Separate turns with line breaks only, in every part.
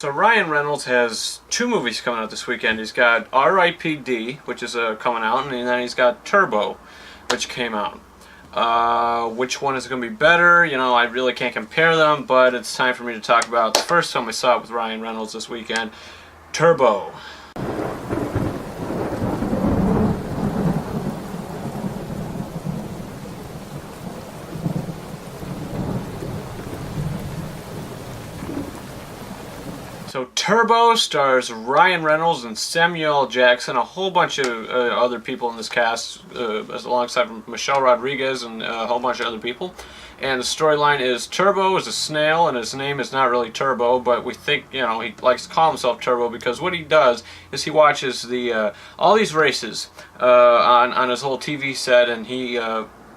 So Ryan Reynolds has two movies coming out this weekend. He's got R.I.P.D., which is coming out, and then he's got Turbo, which came out. Which one is going to be better? You know, I really can't compare them, but it's time for me to talk about the first film I saw with Ryan Reynolds this weekend, Turbo. So Turbo stars Ryan Reynolds and Samuel Jackson, a whole bunch of other people in this cast, alongside Michelle Rodriguez and a whole bunch of other people. And the storyline is Turbo is a snail, and his name is not really Turbo, but we think, you know, he likes to call himself Turbo because what he does is he watches the all these races on his whole TV set, and he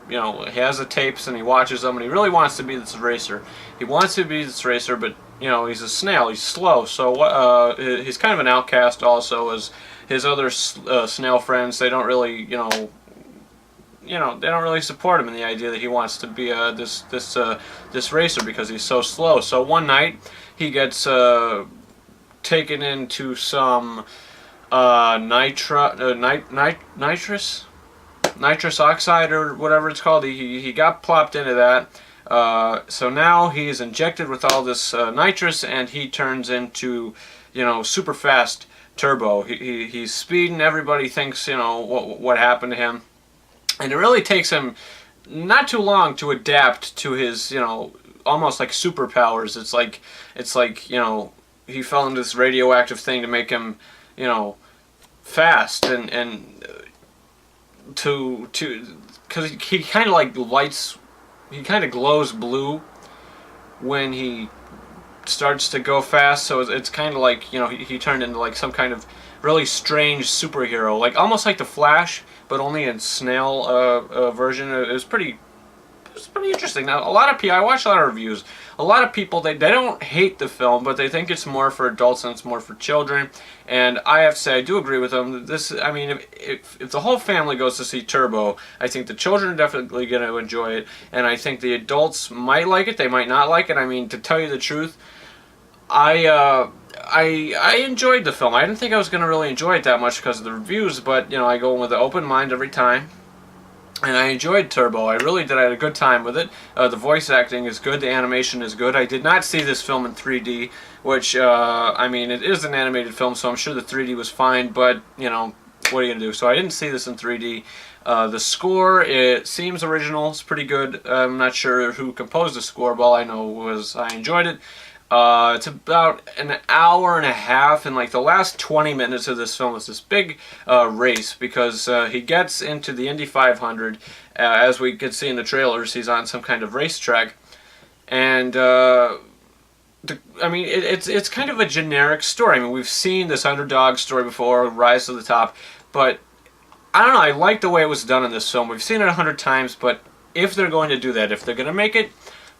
you know, he has the tapes and he watches them, and he really wants to be this racer. He wants to be this racer, but you know, he's a snail. He's slow, so he's kind of an outcast. Also, as his other snail friends, they don't really, they don't really support him in the idea that he wants to be this racer because he's so slow. So one night, he gets taken into some nitrous oxide or whatever it's called. He got plopped into that. So now he's injected with all this nitrous, and he turns into, super fast Turbo. He's speeding. Everybody thinks, what happened to him, and it really takes him not too long to adapt to his, almost like superpowers. It's like he fell into this radioactive thing to make him, fast and because he kind of like lights. He kind of glows blue when he starts to go fast, so it's kind of like, he turned into like some kind of really strange superhero, like almost like the Flash, but only in snail version. It was pretty interesting. Now, I watched a lot of reviews. A lot of people, they don't hate the film, but they think it's more for adults and it's more for children. And I have to say, I do agree with them. If the whole family goes to see Turbo, I think the children are definitely going to enjoy it, and I think the adults might like it. They might not like it. I mean, to tell you the truth, I enjoyed the film. I didn't think I was going to really enjoy it that much because of the reviews, but I go in with an open mind every time. And I enjoyed Turbo. I really did. I had a good time with it. The voice acting is good. The animation is good. I did not see this film in 3D, which, it is an animated film, so I'm sure the 3D was fine, but, what are you going to do? So I didn't see this in 3D. The score, it seems original. It's pretty good. I'm not sure who composed the score, but all I know was I enjoyed it. It's about an hour and a half, and like the last 20 minutes of this film is this big race, because he gets into the Indy 500. As we could see in the trailers, he's on some kind of racetrack, and it's kind of a generic story. I mean, we've seen this underdog story before, Rise to the Top, but I don't know, I like the way it was done in this film. We've seen it 100 times, but if they're going to do that, if they're going to make it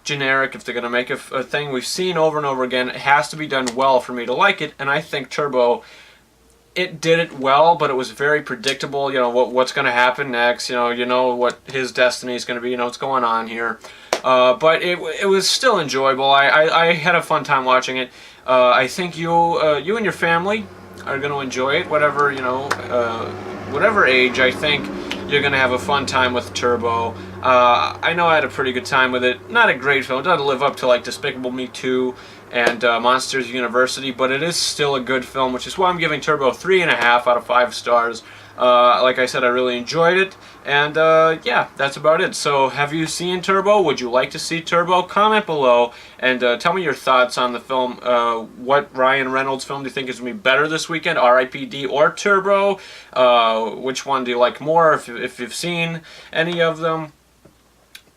generic, if they're going to make a thing we've seen over and over again, it has to be done well for me to like it. And I think Turbo, it did it well, but it was very predictable. What's going to happen next. What his destiny is going to be. What's going on here. But it was still enjoyable. I had a fun time watching it. I think you and your family are going to enjoy it. Whatever whatever age, I think you're going to have a fun time with Turbo. I know I had a pretty good time with it. Not a great film. It doesn't live up to like Despicable Me 2 and Monsters University, but it is still a good film, which is why I'm giving Turbo 3.5 out of 5 stars. Like I said, I really enjoyed it, and yeah, that's about it. So, have you seen Turbo? Would you like to see Turbo? Comment below, and tell me your thoughts on the film. What Ryan Reynolds film do you think is going to be better this weekend, R.I.P.D. or Turbo? Which one do you like more, if you've seen any of them?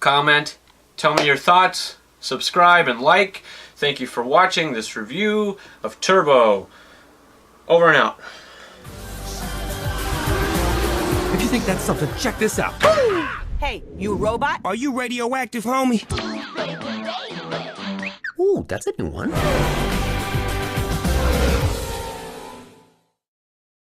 Comment, tell me your thoughts, subscribe, and like. Thank you for watching this review of Turbo. Over and out.
If you think that's something, check this out.
Hey, you a robot?
Are you radioactive, homie?
Ooh, that's a new one.